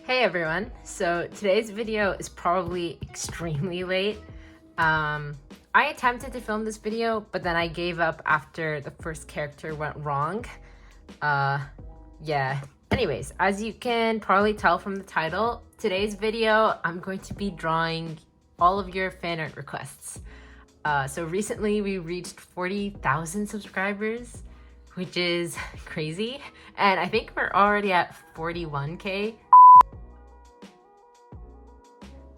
Hey everyone, so today's video is probably extremely late. I attempted to film this video, but then I gave up after the first character went wrong. Yeah. Anyways, as you can probably tell from the title, today's video I'm going to be drawing all of your fan art requests. So recently we reached 40,000 subscribers, which is crazy, and I think we're already at 41k.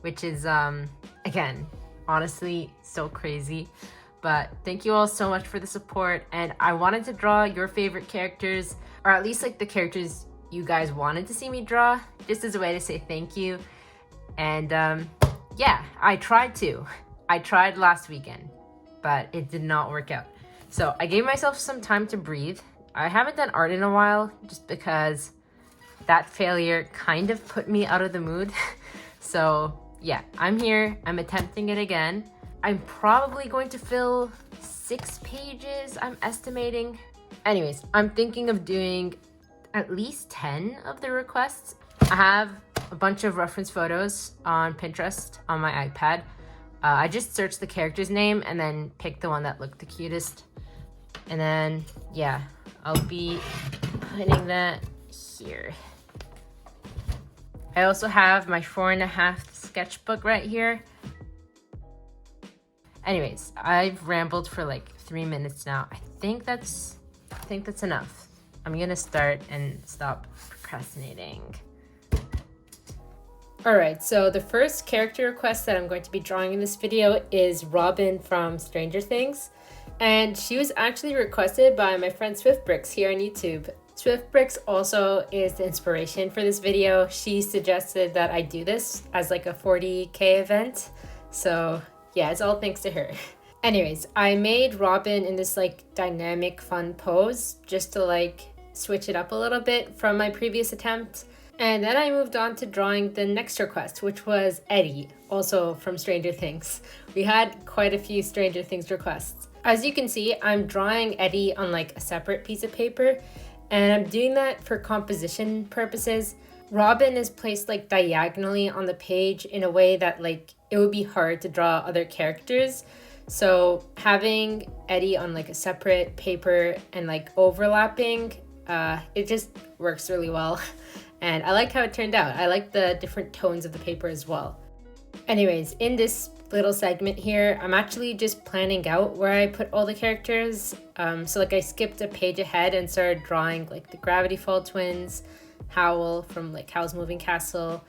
Which is, again, honestly, so crazy. But thank you all so much for the support. And I wanted to draw your favorite characters, or at least like the characters you guys wanted to see me draw, just as a way to say thank you. And yeah, I tried to. I tried last weekend, but it did not work out. So I gave myself some time to breathe. I haven't done art in a while, just because that failure kind of put me out of the mood. So yeah, I'm here, I'm attempting it again. I'm probably going to fill 6 pages, I'm estimating. Anyways, I'm thinking of doing at least 10 of the requests. I have a bunch of reference photos on Pinterest on my iPad. I just searched the character's name and then picked the one that looked the cutest. And then, yeah, I'll be putting that here. I also have my 4.5 sketchbook right here. Anyways, I've rambled for like 3 minutes now. I think that's enough. I'm gonna start and stop procrastinating. All right, so the first character request that I'm going to be drawing in this video is Robin from Stranger Things. And she was actually requested by my friend Swiftbricks here on YouTube. Swiftbricks also is the inspiration for this video. She suggested that I do this as like a 40k event. So yeah, it's all thanks to her. Anyways, I made Robin in this like dynamic fun pose just to like switch it up a little bit from my previous attempt. And then I moved on to drawing the next request, which was Eddie, also from Stranger Things. We had quite a few Stranger Things requests. As you can see, I'm drawing Eddie on like a separate piece of paper. And I'm doing that for composition purposes. Robin is placed like diagonally on the page in a way that like it would be hard to draw other characters. So having Eddie on like a separate paper and like overlapping, it just works really well. And I like how it turned out. I like the different tones of the paper as well. Anyways, in this little segment here, I'm actually just planning out where I put all the characters. So like I skipped a page ahead and started drawing like the Gravity Fall twins, Howl from like Howl's Moving Castle,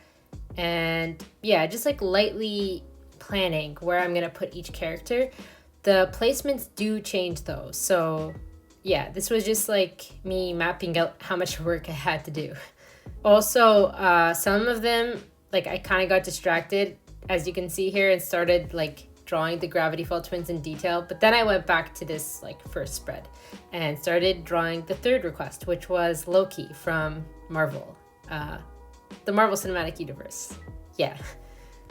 and yeah, just like lightly planning where I'm gonna put each character. The placements do change though, so yeah, this was just like me mapping out how much work I had to do. Also, some of them, like I kind of got distracted, as you can see here, and started like drawing the Gravity Fall twins in detail. But then I went back to this like first spread and started drawing the third request, which was LAKEY from Marvel, the Marvel Cinematic Universe. Yeah,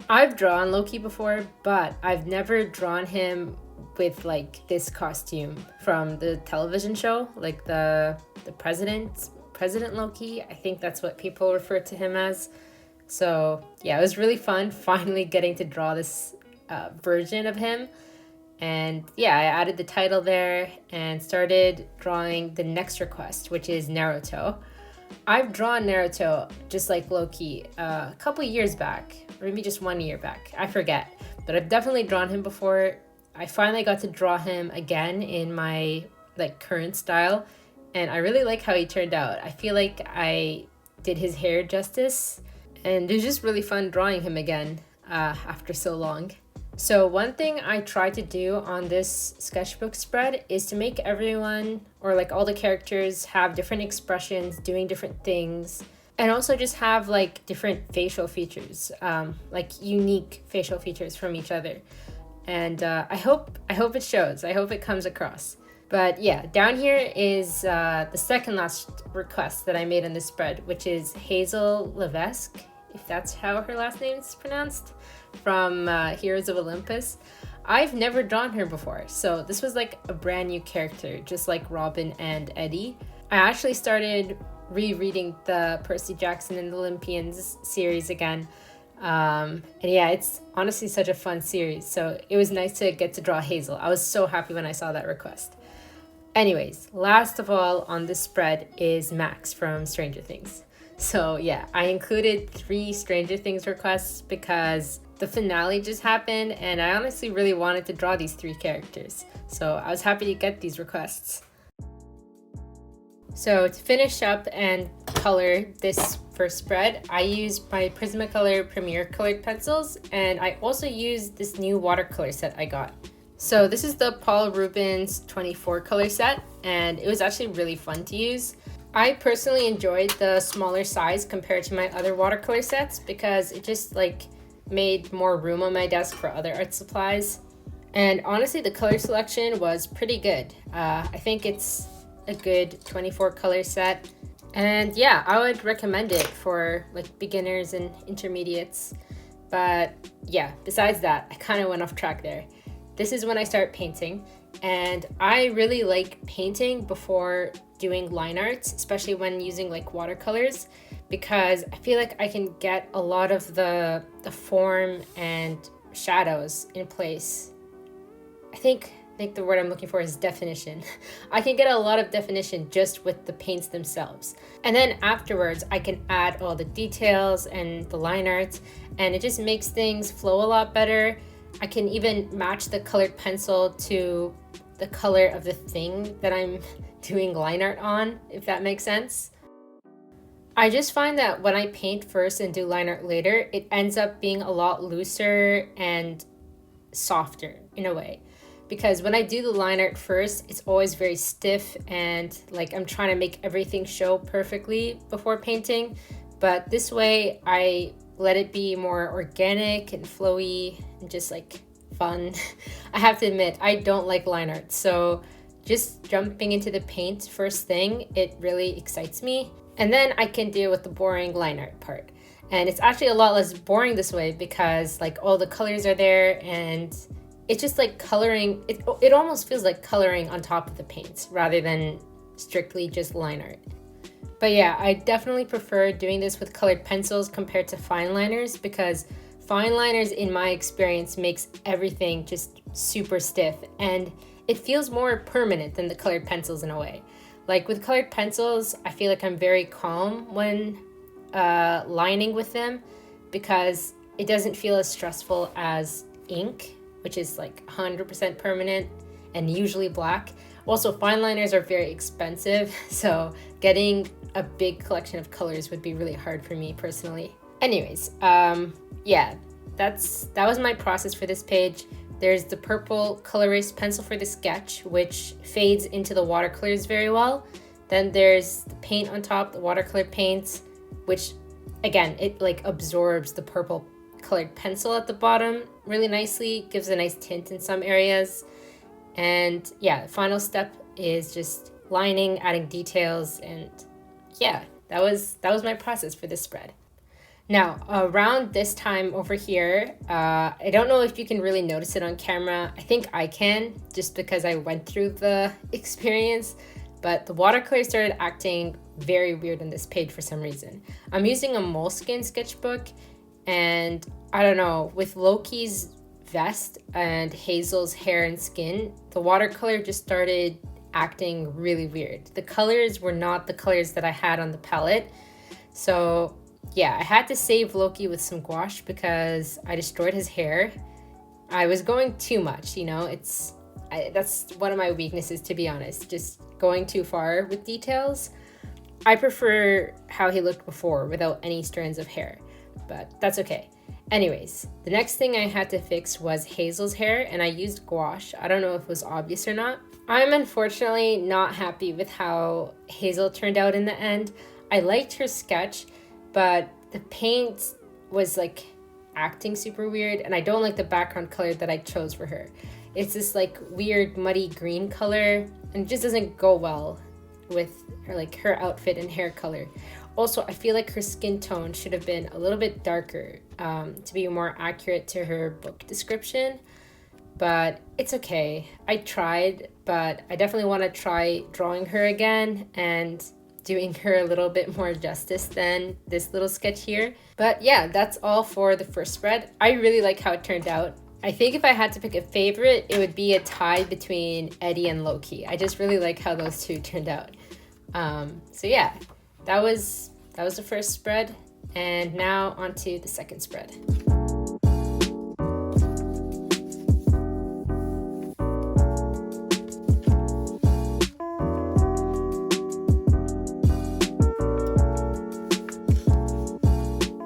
I've drawn LAKEY before, but I've never drawn him with like this costume from the television show, like the President LAKEY. I think that's what people refer to him as. So yeah, it was really fun finally getting to draw this version of him. And yeah, I added the title there and started drawing the next request, which is Naruto. I've drawn Naruto just like LAKEY a couple years back, or maybe just 1 year back, I forget, but I've definitely drawn him before. I finally got to draw him again in my like current style, and I really like how he turned out. I feel like I did his hair justice, and it was just really fun drawing him again after so long. So one thing I tried to do on this sketchbook spread is to make everyone, or like all the characters, have different expressions, doing different things, and also just have like different facial features, like unique facial features from each other. And I hope it shows. I hope it comes across. But yeah, down here is the second last request that I made on this spread, which is Hazel Levesque, if that's how her last name is pronounced, from Heroes of Olympus. I've never drawn her before, so this was like a brand new character, just like Robin and Eddie. I actually started rereading the Percy Jackson and the Olympians series again. And yeah, it's honestly such a fun series, so it was nice to get to draw Hazel. I was so happy when I saw that request. Anyways, last of all on this spread is Max from Stranger Things. So yeah, I included 3 Stranger Things requests because the finale just happened and I honestly really wanted to draw these 3 characters. So I was happy to get these requests. So to finish up and color this first spread, I used my Prismacolor Premiere colored pencils, and I also used this new watercolor set I got. So this is the Paul Rubens 24 color set, and it was actually really fun to use. I personally enjoyed the smaller size compared to my other watercolor sets because it just like made more room on my desk for other art supplies. And honestly, the color selection was pretty good. I think it's a good 24 color set. And yeah, I would recommend it for like beginners and intermediates. But yeah, besides that, I kind of went off track there. This is when I start painting, and I really like painting before doing line arts, especially when using like watercolors, because I feel like I can get a lot of the form and shadows in place. I think the word I'm looking for is definition. I can get a lot of definition just with the paints themselves. And then afterwards, I can add all the details and the line arts, and it just makes things flow a lot better. I can even match the colored pencil to the color of the thing that I'm doing line art on, if that makes sense. I just find that when I paint first and do line art later, it ends up being a lot looser and softer in a way. Because when I do the line art first, it's always very stiff and like I'm trying to make everything show perfectly before painting. But this way, I let it be more organic and flowy and just like fun. I have to admit, I don't like line art, so just jumping into the paint first thing, it really excites me. And then I can deal with the boring line art part. And it's actually a lot less boring this way because like all the colors are there and it's just like coloring. It almost feels like coloring on top of the paints rather than strictly just line art. But yeah, I definitely prefer doing this with colored pencils compared to fine liners because fine liners, in my experience, makes everything just super stiff and it feels more permanent than the colored pencils in a way. Like with colored pencils, I feel like I'm very calm when lining with them because it doesn't feel as stressful as ink, which is like 100% permanent and usually black. Also, fine liners are very expensive, so getting a big collection of colors would be really hard for me personally. Anyways, yeah, that was my process for this page. There's the purple Col-Erase pencil for the sketch, which fades into the watercolors very well. Then there's the paint on top, the watercolor paint, which again, it like absorbs the purple colored pencil at the bottom really nicely, gives a nice tint in some areas. And yeah, the final step is just lining, adding details, and yeah, that was my process for this spread. Now, around this time over here, I don't know if you can really notice it on camera. I think I can, just because I went through the experience, but the watercolor started acting very weird on this page for some reason. I'm using a Moleskine sketchbook, and I don't know, with LAKEY's vest and Hazel's hair and skin, the watercolor just started acting really weird. The colors were not the colors that I had on the palette. So yeah, I had to save LAKEY with some gouache because I destroyed his hair. I was going too much, you know, that's one of my weaknesses, to be honest, just going too far with details. I prefer how he looked before without any strands of hair, but that's okay. Anyways, the next thing I had to fix was Hazel's hair, and I used gouache. I don't know if it was obvious or not. I'm unfortunately not happy with how Hazel turned out in the end. I liked her sketch, but the paint was like acting super weird, and I don't like the background color that I chose for her. It's this like weird muddy green color, and it just doesn't go well with her, like her outfit and hair color. Also, I feel like her skin tone should have been a little bit darker to be more accurate to her book description, but it's okay. I tried, but I definitely want to try drawing her again and doing her a little bit more justice than this little sketch here. But yeah, that's all for the first spread. I really like how it turned out. I think if I had to pick a favorite, it would be a tie between Eddie and LAKEY. I just really like how those two turned out. So yeah, that was the first spread, and now on to the second spread.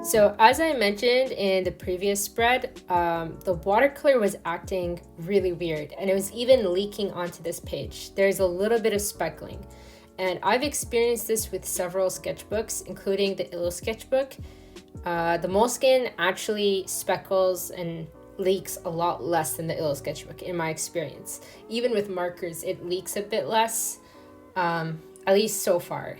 So as I mentioned in the previous spread, the watercolor was acting really weird, and it was even leaking onto this page. There's a little bit of speckling. And I've experienced this with several sketchbooks, including the Illo sketchbook. The Moleskine actually speckles and leaks a lot less than the Illo sketchbook, in my experience. Even with markers, it leaks a bit less, at least so far.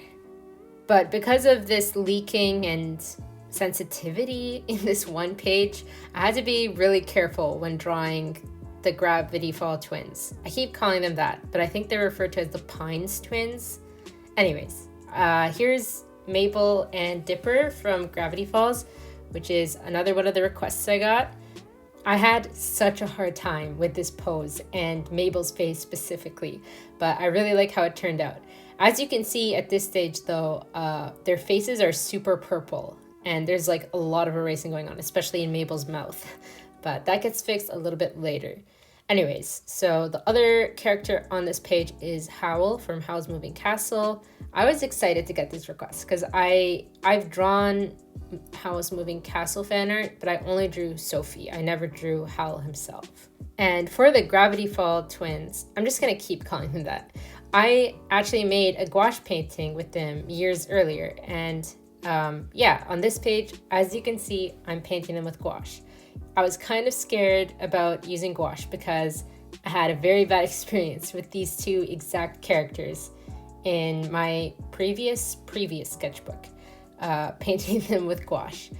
But because of this leaking and sensitivity in this one page, I had to be really careful when drawing the Gravity Fall twins. I keep calling them that, but I think they're referred to as the Pines twins. Anyways, here's Mabel and Dipper from Gravity Falls, which is another one of the requests I got. I had such a hard time with this pose and Mabel's face specifically, but I really like how it turned out. As you can see at this stage though, their faces are super purple and there's like a lot of erasing going on, especially in Mabel's mouth, but that gets fixed a little bit later. Anyways, so the other character on this page is Howl from Howl's Moving Castle. I was excited to get these requests because I've drawn Howl's Moving Castle fan art, but I only drew Sophie. I never drew Howl himself. And for the Gravity Fall twins, I'm just gonna keep calling them that. I actually made a gouache painting with them years earlier, and yeah, on this page, as you can see, I'm painting them with gouache. I was kind of scared about using gouache because I had a very bad experience with these two exact characters in my previous sketchbook, painting them with gouache.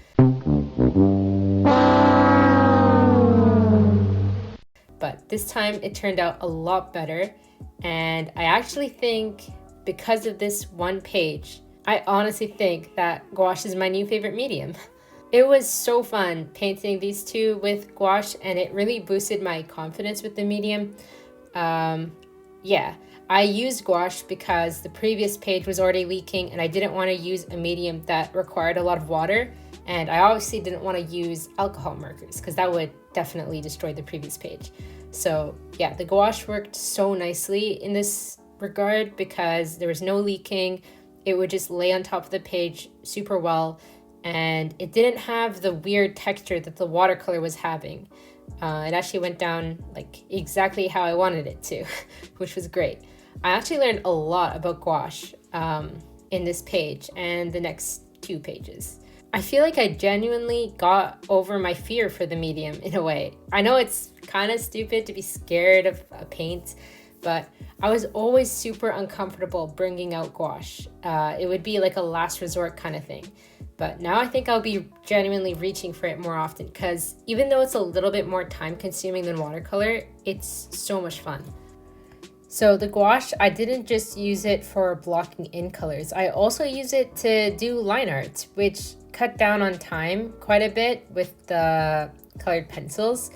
But this time it turned out a lot better, and I actually think because of this one page, I honestly think that gouache is my new favorite medium. It was so fun painting these two with gouache, and it really boosted my confidence with the medium. Yeah, I used gouache because the previous page was already leaking and I didn't want to use a medium that required a lot of water, and I obviously didn't want to use alcohol markers because that would definitely destroy the previous page. So yeah, the gouache worked so nicely in this regard because there was no leaking. It would just lay on top of the page super well, and it didn't have the weird texture that the watercolor was having. It actually went down like exactly how I wanted it to, which was great. I actually learned a lot about gouache in this page and the next two pages. I feel like I genuinely got over my fear for the medium in a way. I know it's kind of stupid to be scared of a paint, but I was always super uncomfortable bringing out gouache. It would be like a last resort kind of thing. But now I think I'll be genuinely reaching for it more often because even though it's a little bit more time consuming than watercolor, it's so much fun. So the gouache, I didn't just use it for blocking in colors. I also use it to do line art, which cut down on time quite a bit with the colored pencils.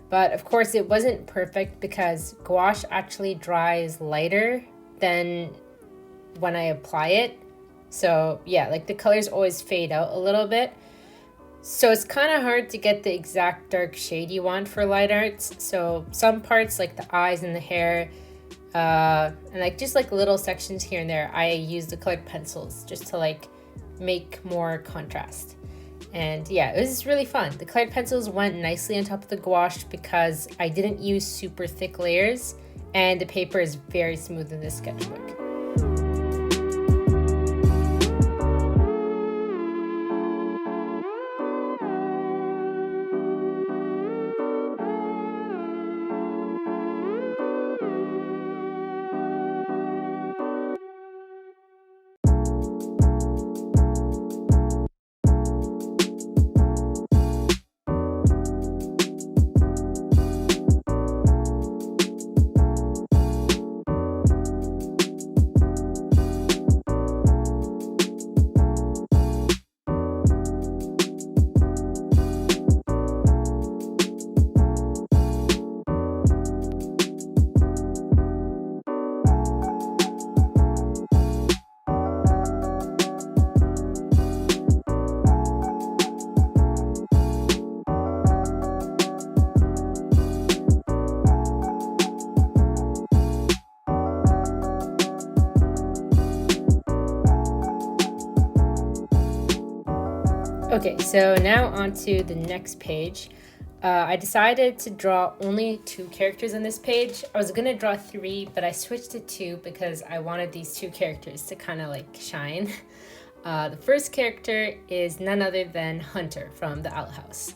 But of course it wasn't perfect because gouache actually dries lighter than when I apply it. So yeah, like the colors always fade out a little bit. So it's kind of hard to get the exact dark shade you want for light arts. So some parts like the eyes and the hair, and like just like little sections here and there, I use the colored pencils just to like make more contrast. And yeah, it was really fun. The colored pencils went nicely on top of the gouache because I didn't use super thick layers, and the paper is very smooth in this sketchbook. Okay, so now on to the next page. I decided to draw only 2 characters on this page. I was gonna draw 3, but I switched to 2 because I wanted these 2 characters to kind of like shine. The first character is none other than Hunter from the Owl House.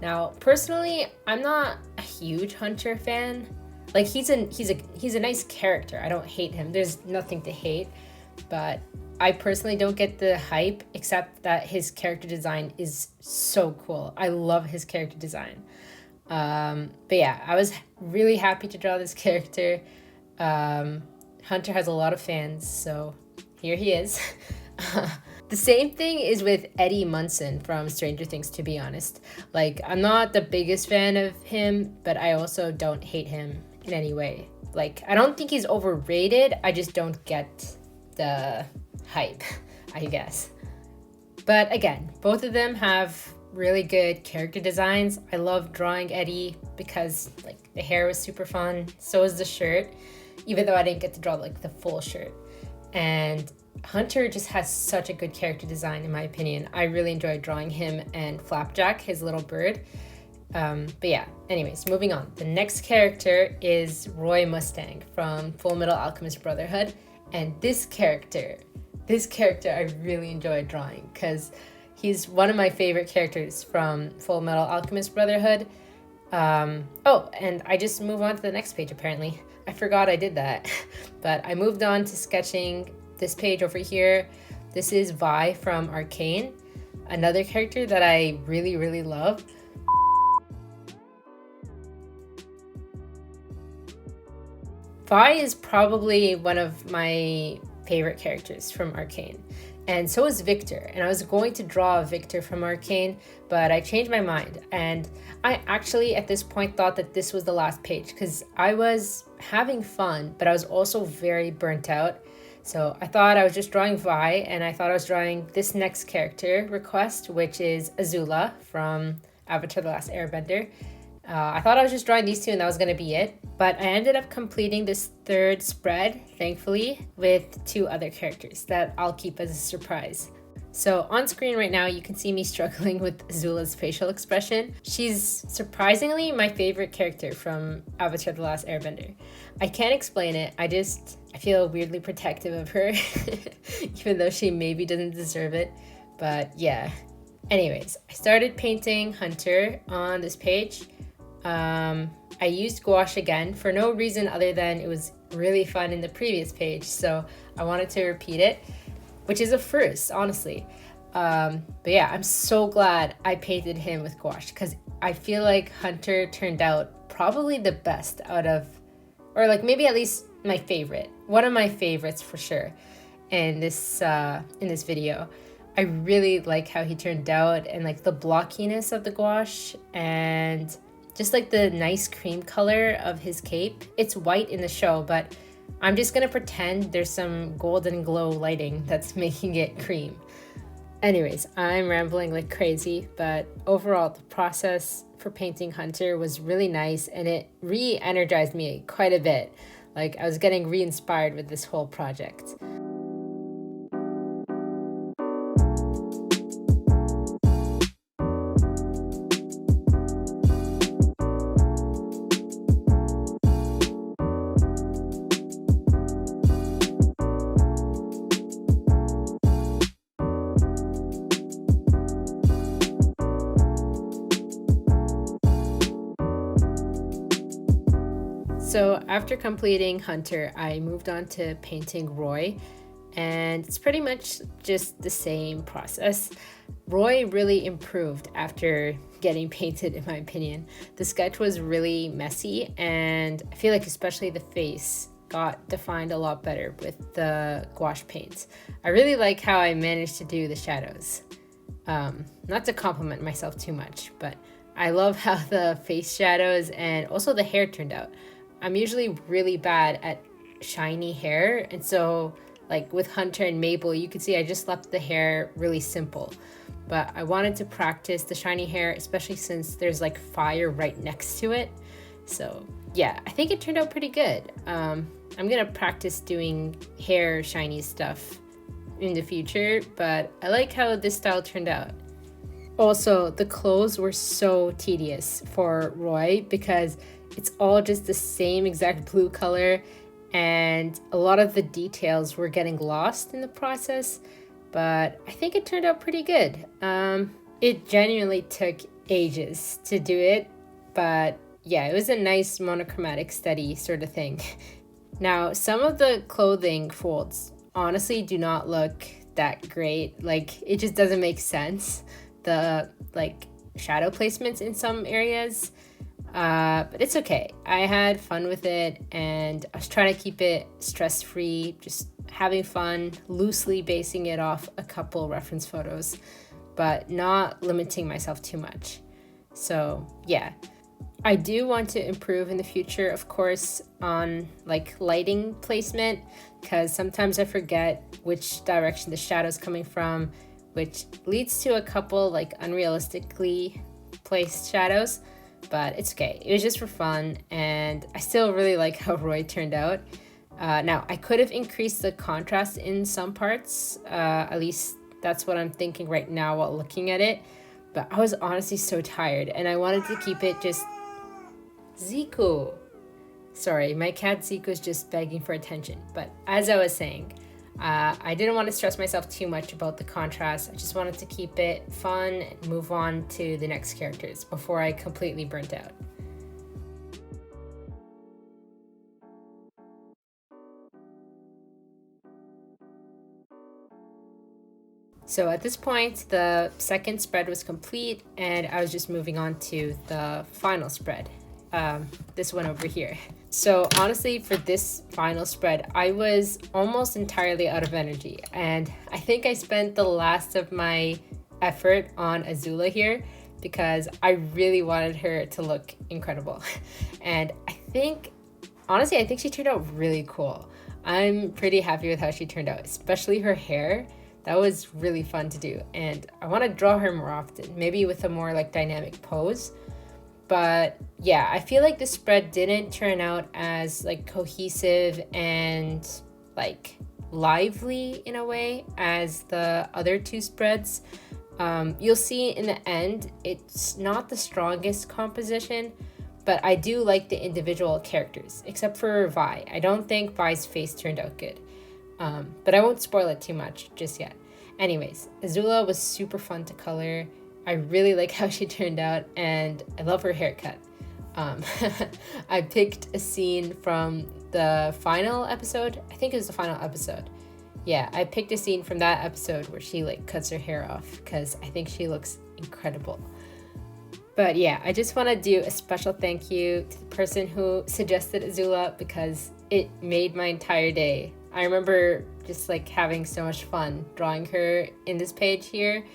Now, personally, I'm not a huge Hunter fan. Like he's a nice character. I don't hate him. There's nothing to hate, but I personally don't get the hype, except that his character design is so cool. I love his character design. But yeah, I was really happy to draw this character. Hunter has a lot of fans, so here he is. The same thing is with Eddie Munson from Stranger Things, to be honest. Like, I'm not the biggest fan of him, but I also don't hate him in any way. Like, I don't think he's overrated. I just don't get the hype, I guess. But again, both of them have really good character designs. I love drawing Eddie because like the hair was super fun. So is the shirt, even though I didn't get to draw like the full shirt. And Hunter just has such a good character design, in my opinion. I really enjoyed drawing him and Flapjack, his little bird. But yeah, anyways, moving on. The next character is Roy Mustang from Full Metal Alchemist Brotherhood. And this character I really enjoyed drawing because he's one of my favorite characters from Full Metal Alchemist Brotherhood. Oh, and I just moved on to the next page apparently. I forgot I did that. But I moved on to sketching this page over here. This is Vi from Arcane, another character that I really, really love. Vi is probably one of my favorite characters from Arcane, and so is Victor. And I was going to draw Victor from Arcane, but I changed my mind, and I actually at this point thought that this was the last page because I was having fun, but I was also very burnt out. So I thought I was just drawing Vi, and I thought I was drawing this next character request, which is Azula from Avatar: The Last Airbender. I thought I was just drawing these 2 and that was going to be it, but I ended up completing this 3rd spread, thankfully, with 2 other characters that I'll keep as a surprise. So on screen right now, you can see me struggling with Azula's facial expression. She's surprisingly my favorite character from Avatar: The Last Airbender. I can't explain it, I feel weirdly protective of her, even though she maybe doesn't deserve it, but yeah. Anyways, I started painting Hunter on this page. I used gouache again for no reason other than it was really fun in the previous page, so I wanted to repeat it, which is a first, honestly. But yeah, I'm so glad I painted him with gouache because I feel like Hunter turned out probably the best out of, or like maybe at least my favorite, one of my favorites for sure in this video. I really like how he turned out, and like the blockiness of the gouache, and just like the nice cream color of his cape. It's white in the show, but I'm just gonna pretend there's some golden glow lighting that's making it cream. Anyways, I'm rambling like crazy, but overall the process for painting Hunter was really nice, and it re-energized me quite a bit. Like I was getting re-inspired with this whole project. So after completing Hunter, I moved on to painting Roy, and it's pretty much just the same process. Roy really improved after getting painted, in my opinion. The sketch was really messy, and I feel like especially the face got defined a lot better with the gouache paints. I really like how I managed to do the shadows. Not to compliment myself too much, but I love how the face shadows and also the hair turned out. I'm usually really bad at shiny hair, and so like with Hunter and Mabel, you can see I just left the hair really simple, but I wanted to practice the shiny hair, especially since there's like fire right next to it. So yeah, I think it turned out pretty good. I'm gonna practice doing hair shiny stuff in the future, but I like how this style turned out. Also, the clothes were so tedious for Roy because it's all just the same exact blue color, and a lot of the details were getting lost in the process, but I think it turned out pretty good. It genuinely took ages to do it, but yeah, it was a nice monochromatic steady sort of thing. Now, some of the clothing folds honestly do not look that great. Like, it just doesn't make sense. The like shadow placements in some areas, but it's okay. I had fun with it, and I was trying to keep it stress-free, just having fun, loosely basing it off a couple reference photos, but not limiting myself too much. So yeah, I do want to improve in the future, of course, on like lighting placement, because sometimes I forget which direction the shadow's coming from, which leads to a couple like unrealistically placed shadows, but it's okay. It was just for fun, and I still really like how Roy turned out. Now, I could have increased the contrast in some parts, at least that's what I'm thinking right now while looking at it, but I was honestly so tired, and I wanted to keep it just... Zeekoo! Sorry, my cat Zeekoo is just begging for attention, but as I was saying, I didn't want to stress myself too much about the contrast. I just wanted to keep it fun and move on to the next characters before I completely burnt out. So at this point, the second spread was complete, and I was just moving on to the final spread. This one over here. So honestly, for this final spread, I was almost entirely out of energy, and I think I spent the last of my effort on Azula here because I really wanted her to look incredible. And honestly, I think she turned out really cool. I'm pretty happy with how she turned out, especially her hair. That was really fun to do, and I want to draw her more often, maybe with a more like dynamic pose. But yeah, I feel like the spread didn't turn out as like cohesive and like lively in a way as the other two spreads. You'll see in the end, it's not the strongest composition, but I do like the individual characters, except for Vi. I don't think Vi's face turned out good. But I won't spoil it too much just yet. Anyways, Azula was super fun to color. I really like how she turned out, and I love her haircut. I picked a scene from the final episode. I think it was the final episode. Yeah, I picked a scene from that episode where she like cuts her hair off because I think she looks incredible. But yeah, I just want to do a special thank you to the person who suggested Azula because it made my entire day. I remember just like having so much fun drawing her in this page here.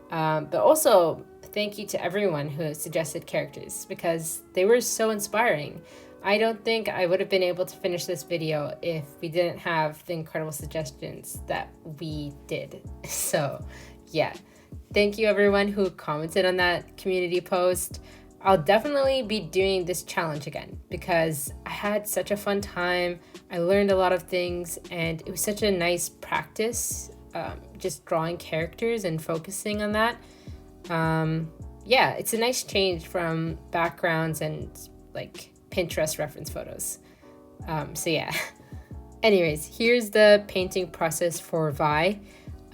But also thank you to everyone who suggested characters because they were so inspiring. I don't think I would have been able to finish this video if we didn't have the incredible suggestions that we did. So yeah, thank you everyone who commented on that community post. I'll definitely be doing this challenge again because I had such a fun time. I learned a lot of things, and it was such a nice practice, just drawing characters and focusing on that. Yeah, it's a nice change from backgrounds and like Pinterest reference photos. So yeah. Anyways, here's the painting process for Vi.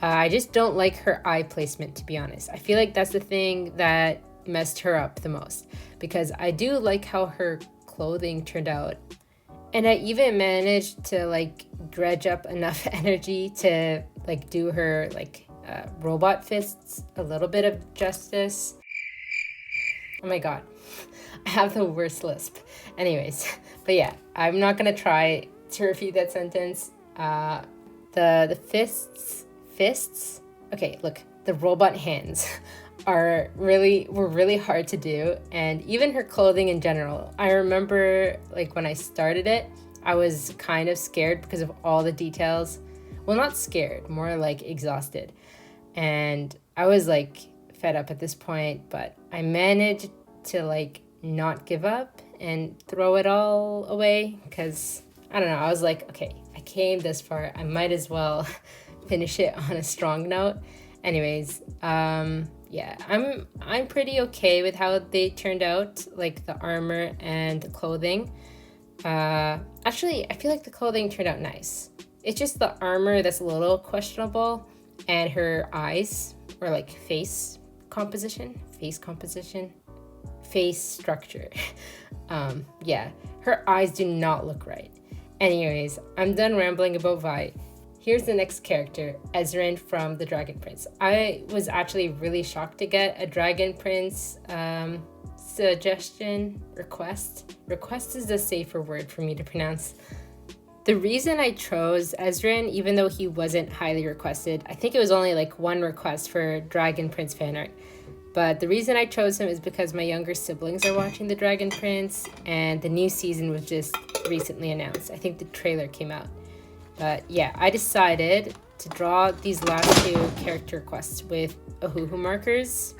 I just don't like her eye placement, to be honest. I feel like that's the thing that messed her up the most because I do like how her clothing turned out, and I even managed to like dredge up enough energy to like do her like robot fists a little bit of justice. Oh my god, I have the worst lisp. Anyways, but yeah, I'm not gonna try to repeat that sentence. The fists. Okay, look, the robot hands were really hard to do, and even her clothing in general. I remember like when I started it, I was kind of scared because of all the details. Well, not scared, more like exhausted. And I was like fed up at this point, but I managed to like not give up and throw it all away because I don't know, I was like, okay, I came this far, I might as well finish it on a strong note. Anyways, yeah, I'm pretty okay with how they turned out, like the armor and the clothing. Actually, I feel like the clothing turned out nice. It's just the armor that's a little questionable, and her eyes, or like face structure. Yeah, her eyes do not look right. Anyways, I'm done rambling about Vi. Here's the next character, Ezrin from the Dragon Prince. I was actually really shocked to get a Dragon Prince suggestion request. Request is a safer word for me to pronounce. The reason I chose Ezrin, even though he wasn't highly requested, I think it was only like one request for Dragon Prince fan art. But the reason I chose him is because my younger siblings are watching the Dragon Prince, and the new season was just recently announced. I think the trailer came out. But yeah, I decided to draw these last two character requests with Ohuhu markers,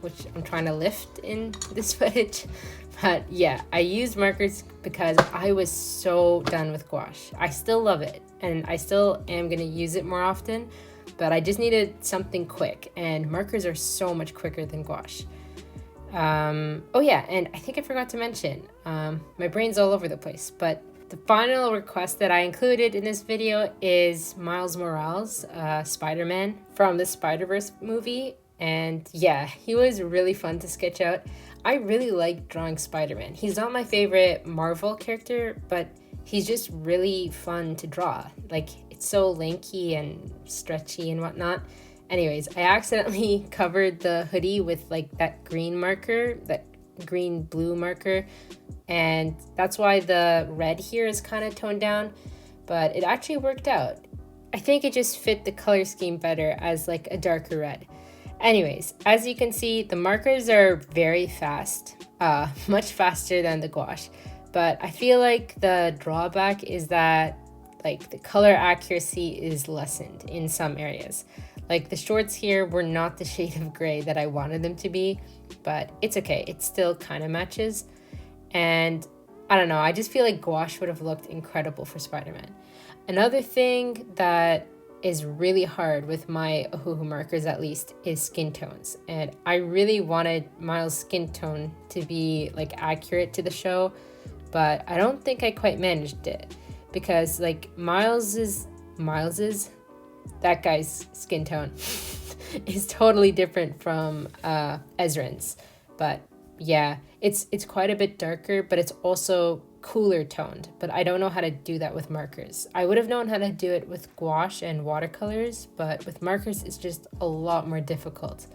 which I'm trying to lift in this footage. But yeah, I used markers because I was so done with gouache. I still love it, and I still am going to use it more often, but I just needed something quick, and markers are so much quicker than gouache. Oh yeah, and I think I forgot to mention, my brain's all over the place, but the final request that I included in this video is Miles Morales, Spider-Man from the Spider-Verse movie. And yeah, he was really fun to sketch out. I really like drawing Spider-Man. He's not my favorite Marvel character, but he's just really fun to draw. Like, it's so lanky and stretchy and whatnot. Anyways, I accidentally covered the hoodie with like that green marker, that green-blue marker, and that's why the red here is kind of toned down, but it actually worked out. I think it just fit the color scheme better as like a darker red. Anyways, as you can see, the markers are very fast, much faster than the gouache, but I feel like the drawback is that like the color accuracy is lessened in some areas. Like the shorts here were not the shade of gray that I wanted them to be, but it's okay. It still kind of matches. And I don't know, I just feel like gouache would have looked incredible for Spider-Man. Another thing that is really hard with my Ohuhu markers, at least, is skin tones. And I really wanted Miles' skin tone to be like accurate to the show, but I don't think I quite managed it, because like Miles's, that guy's skin tone is totally different from Ezrin's. But yeah, it's quite a bit darker, but it's also cooler toned, but I don't know how to do that with markers. I would have known how to do it with gouache and watercolors, but with markers it's just a lot more difficult.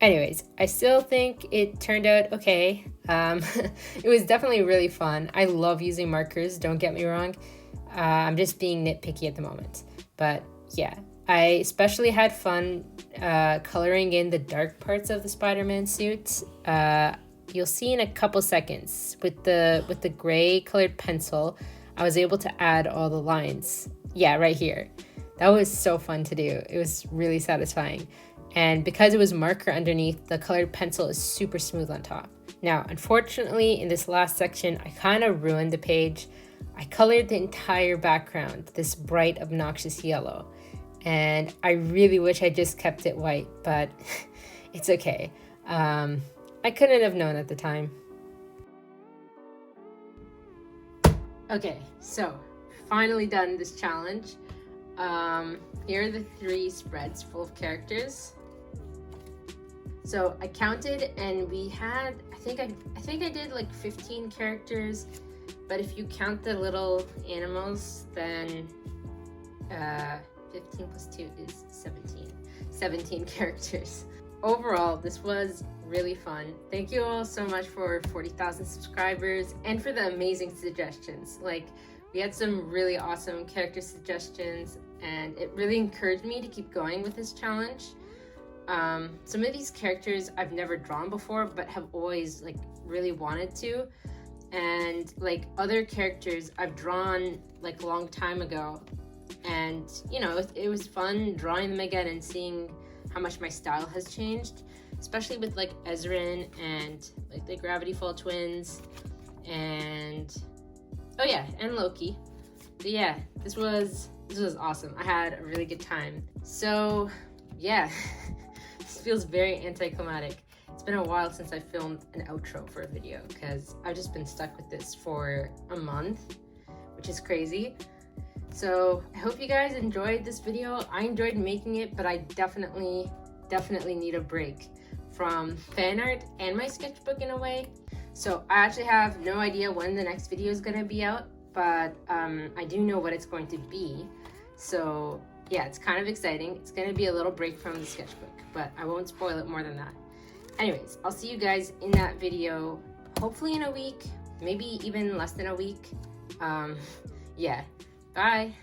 Anyways, I still think it turned out okay. It was definitely really fun. I love using markers, don't get me wrong. I'm just being nitpicky at the moment. But yeah, I especially had fun coloring in the dark parts of the Spider-Man suit. You'll see in a couple seconds with the gray colored pencil, I was able to add all the lines. Yeah, right here. That was so fun to do. It was really satisfying. And because it was marker underneath, the colored pencil is super smooth on top. Now, unfortunately, in this last section, I kind of ruined the page. I colored the entire background this bright, obnoxious yellow. And I really wish I just kept it white, but it's okay. I couldn't have known at the time. Okay, so finally done this challenge. Here are the 3 spreads full of characters. So I counted, and we had, I think I did like 15 characters, but if you count the little animals, then 15 plus 2 is 17 characters. Overall, this was really fun. Thank you all so much for 40,000 subscribers and for the amazing suggestions. Like, we had some really awesome character suggestions, and it really encouraged me to keep going with this challenge. Some of these characters I've never drawn before, but have always like really wanted to. And like other characters I've drawn like a long time ago, and you know, it was fun drawing them again and seeing how much my style has changed, especially with like Ezrin and like the Gravity Fall twins, and oh yeah, and Loki. But yeah, this was awesome. I had a really good time. So yeah, This feels very anticlimactic. It's been a while since I filmed an outro for a video because I've just been stuck with this for a month, which is crazy. So I hope you guys enjoyed this video. I enjoyed making it, but I definitely need a break from fan art and my sketchbook in a way. So I actually have no idea when the next video is gonna be out, but I do know what it's going to be. So yeah, it's kind of exciting. It's gonna be a little break from the sketchbook, but I won't spoil it more than that. Anyways, I'll see you guys in that video, hopefully in a week, maybe even less than a week. Yeah, bye.